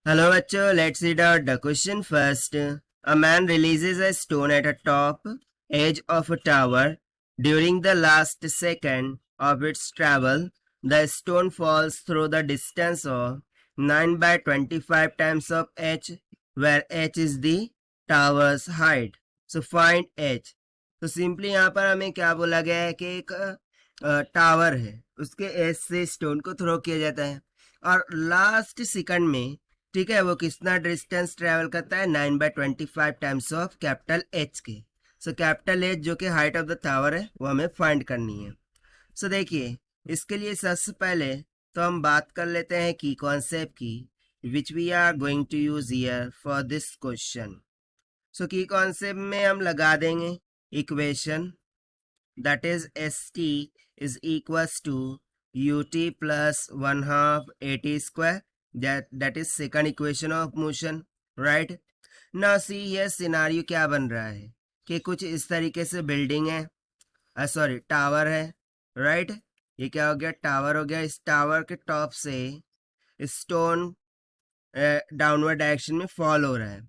Hello, bachcho. Let's read out the question first. A man releases a stone at a top edge of a tower. During the last second of its travel, the stone falls through the distance of 9 by 25 times of h, where h is the tower's height. So find h. तो simply यहाँ पर हमें क्या बोला गया है कि एक टावर है, उसके एज से स्टोन को थ्रो किया जाता है और लास्ट सेकंड में, ठीक है, वो कितना डिस्टेंस ट्रेवल करता है 9/25 टाइम्स ऑफ कैपिटल एच के। सो कैपिटल एच जो कि हाइट ऑफ द टावर है वो हमें फाइंड करनी है। सो देखिए, इसके लिए सबसे पहले तो हम बात कर लेते हैं की कॉन्सेप्ट की, which we are going to use here for this question. So की कॉन्सेप्ट में हम लगा देंगे equation, that is st is equals to ut plus 1/2 at square. That is second equation of motion, right? Now see here scenario क्या बन रहा है कि कुछ इस तरीके से बिल्डिंग है, सॉरी टावर है, राइट? ये क्या हो गया, टावर हो गया। इस टावर के टॉप से स्टोन डाउनवर्ड डायरेक्शन में फॉल हो रहा है।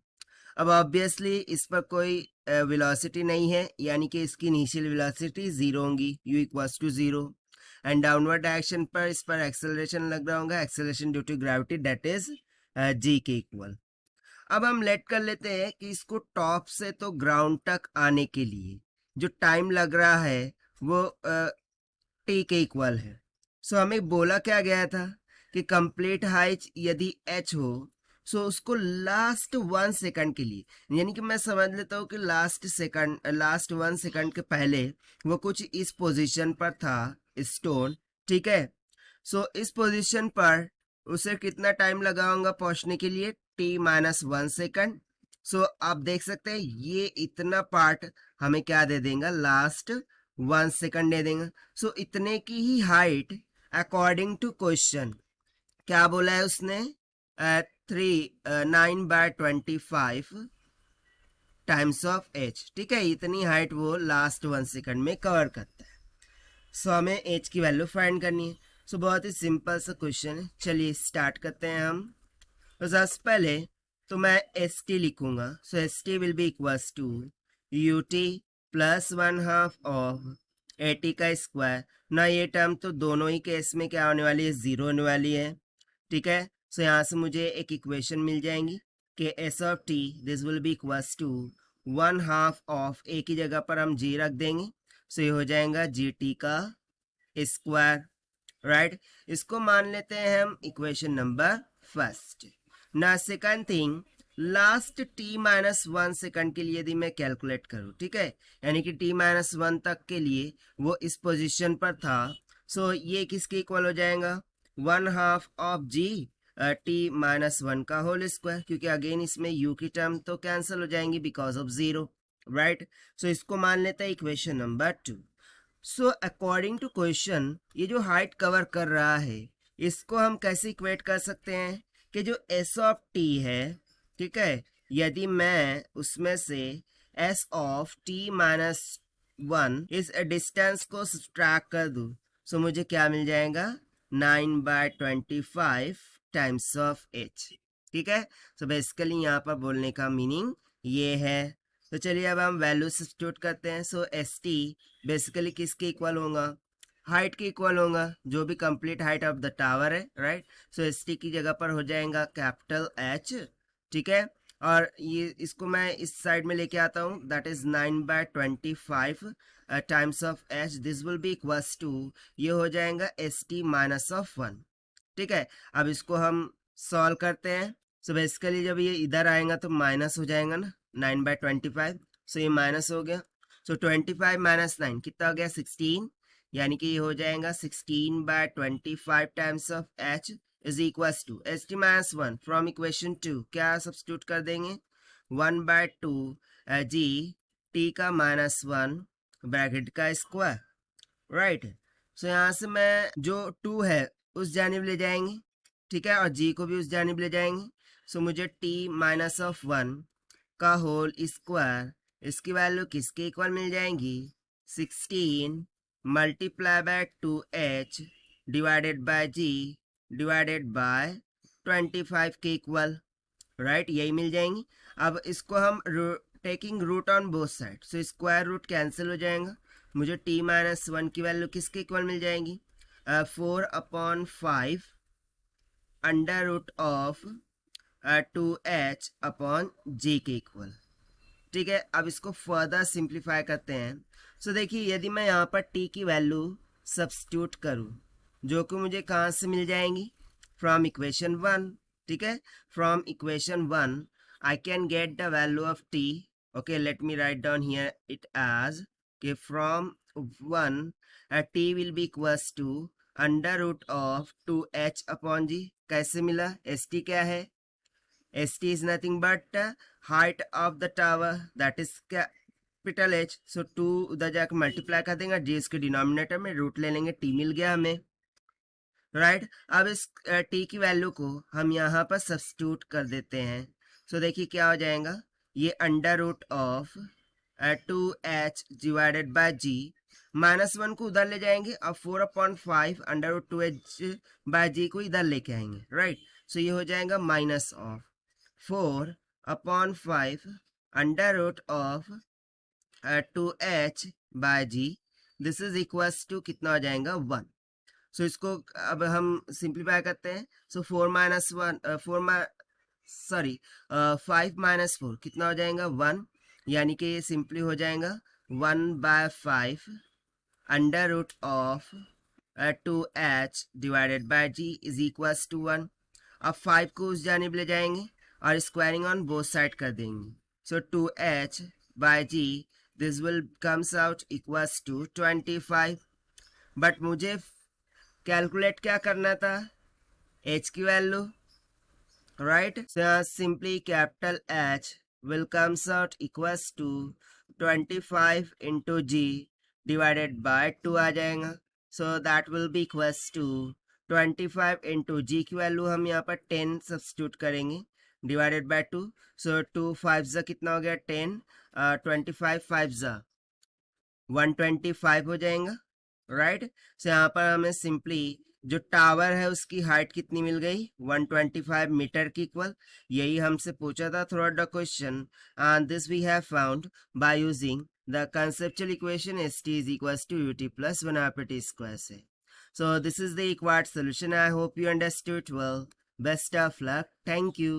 अब ऑब्वियसली इस पर कोई वेलोसिटी नहीं है, यानी कि इसकी इनिशियल वेलोसिटी 0 होगी, u equals to 0, and downward direction पर इस पर एक्सेलरेशन लग रहा होगा, acceleration due to gravity, that is g के इक्वल। अब हम लेट कर लेते हैं कि इसको टॉप से तो ग्राउंड तक आने के लिए जो टाइम लग रहा है वो t के इक्वल है। सो हमें बोला क्या गया था कि कंप्लीट हाइट यदि h हो सो उसको लास्ट 1 सेकंड के लिए, यानी कि मैं समझ लेता हूँ कि लास्ट 1 सेकंड के पहले वो कुछ इस पोजीशन पर था स्टोन, ठीक है। सो इस पोजीशन पर उसे कितना टाइम लगा होगा पहुंचने के लिए, t-1 सेकंड। सो आप देख सकते हैं ये इतना पार्ट हमें क्या दे देगा, लास्ट 1 सेकंड दे देगा। सो इतने की ही हाइट अकॉर्डिंग टू क्वेश्चन क्या बोला है उसने, 9/25 टाइम्स ऑफ एच, ठीक है। इतनी हाइट वो लास्ट 1 सेकंड में कवर करता है। सो हमें एच की वैल्यू फाइंड करनी है। सो बहुत ही सिंपल सा क्वेश्चन है, चलिए स्टार्ट करते हैं हम। तो सबसे पहले तो मैं एस टी लिखूंगा। So S T will be equals to U T plus 1/2 of A T का स्क्वायर। ना ये टर्म तो दोनों ही केस में क्या होने वाली है, 0 होने वाली है, ठीक है। सो यहाँ से मुझे एक इक्वेशन मिल जाएंगी कि S of T this will be equals to 1/2 of A की जगह पर हम जी रख देंगे। सो ये हो जाएगा जी टी का स्क्वायर, राइट। इसको मान लेते हैं हम इक्वेशन नंबर फर्स्ट। ना second thing, last t-1 second के लिए यदि मैं कैलकुलेट करूं, ठीक है, यानी कि t-1 तक के लिए वो इस पोजीशन पर था। सो ये किसके इक्वल हो जाएगा, 1/2 ऑफ जी t-1 का होल स्क्वायर, क्योंकि अगेन इसमें u की टर्म तो कैंसिल हो जाएंगी बिकॉज ऑफ 0, राइट। सो इसको मान लेते हैं equation number 2। So according to question ये जो हाइट कवर कर रहा है इसको हम कैसे इक्वेट कर सकते हैं कि जो एस ऑफ टी है, ठीक है, यदि मैं उसमें से एस ऑफ t-1 इस डिस्टेंस को सब्ट्रैक्ट कर दूं, सो मुझे क्या मिल जाएगा, 9/25 टाइम्स ऑफ एच, ठीक है। सो बेसिकली यहाँ पर बोलने का मीनिंग ये है। तो चलिए अब हम वैल्यू सब्स्टिट्यूट करते हैं। सो एस टी बेसिकली किसके इक्वल होगा, हाइट के इक्वल होगा, जो भी complete height of the tower है, राइट। सो एस टी की जगह पर हो जाएगा कैपिटल एच, ठीक है। और ये इसको मैं इस साइड में लेके आता हूँ, that is 9/25 times of h, this will be equals to, ये हो जाएगा एस टी -1, ठीक है। अब इसको हम सॉल्व करते हैं। सो बेसिकली जब ये इधर आएगा तो माइनस हो जाएगा ना 9/25, सो ये माइनस हो गया। सो 25 - 9 कितना हो गया, 16, यानी कि ये हो जाएगा 16/25 times of h is equals to s t -1 from equation 2 क्या सब्स्टिट्यूट कर देंगे, 1/2 जी टी का -1 ब्रैकेट का स्क्वायर, राइट। सो यहाँ से मैं जो 2 है उस जानिब ले जाएंगे, ठीक है, और जी को भी उस जानिब ले जाएंगे। सो मुझे t-1 का होल स्क्वायर, इसकी वैल्यू किसके इक्वल मिल जाएंगी, 16 multiply by 2h divided by g divided by 25 के इक्वल, राइट, यही मिल जाएंगी। अब इसको हम taking root on both side, so square root cancel हो जाएगा, मुझे t माइनस वन की वैल्यू किसके इक्वल मिल जाएंगी, 4/5 under root of 2h upon G के इक्वल। ठीक है, अब इसको फर्दर सिंप्लीफाई करते हैं। सो देखिए, यदि मैं यहाँ पर t की वैल्यू सब्स्टिट्यूट करूँ, जो कि मुझे कहाँ से मिल जाएंगी, फ्रॉम इक्वेशन 1। ठीक है, from equation 1 I can get the value of t। Okay, let me write down here it as कि from 1 t will be equals to under root of 2h upon G. कैसे मिला, st क्या है, st is nothing but height of the tower, that is capital H। सो 2 उधर जाकर multiply कर देंगे, जी इसके डिनोमिनेटर में रूट ले लेंगे, t मिल गया हमें। राइट, अब इस t की वैल्यू को हम यहाँ पर सब्स्टिट्यूट कर देते हैं। सो देखिए क्या हो जाएगा, ये under root of 2h divided by G, -1 को उधर ले जाएंगे और 4/5 अंडर रूट 2h बाय जी को इधर लेके आएंगे। राइट, सो ये हो जाएगा minus of 4/5 under root of 2h by ji, this is equals to कितना हो जाएगा 1। सो इसको अब हम सिंप्लीफाई करते हैं। सो 5 माइनस 4 कितना हो जाएगा 1, यानी कि ये सिंपली हो जाएगा 1/5 under root of 2h divided by g is equals to 1। अब 5 को उस जानिब ले जाएंगे और स्क्वायरिंग ऑन बोथ साइड कर देंगे। So 2h by ji this will comes out equals to 25। But मुझे कैलकुलेट क्या करना था, h की value. Right, simply capital H will comes out equals to 25 into G divided by 2 आ जाएगा। So that will be equals to 25 into G की value हम यहाँ पर 10 सब्स्टिट्यूट करेंगे डिवाइडेड बाय 2। सो 2 5 जा कितना हो गया 10, 25 5 जा 125 हो जाएगा। राइट, सो यहाँ पर हमें सिंपली जो टावर है उसकी हाइट कितनी मिल गई, 125 मीटर की इक्वल। यही हमसे पूछा था throughout the question, and this we have found by using the conceptual equation st is equals to ut plus 1/t square से। So this is the required solution. I hope you understood well. Best of luck. Thank you.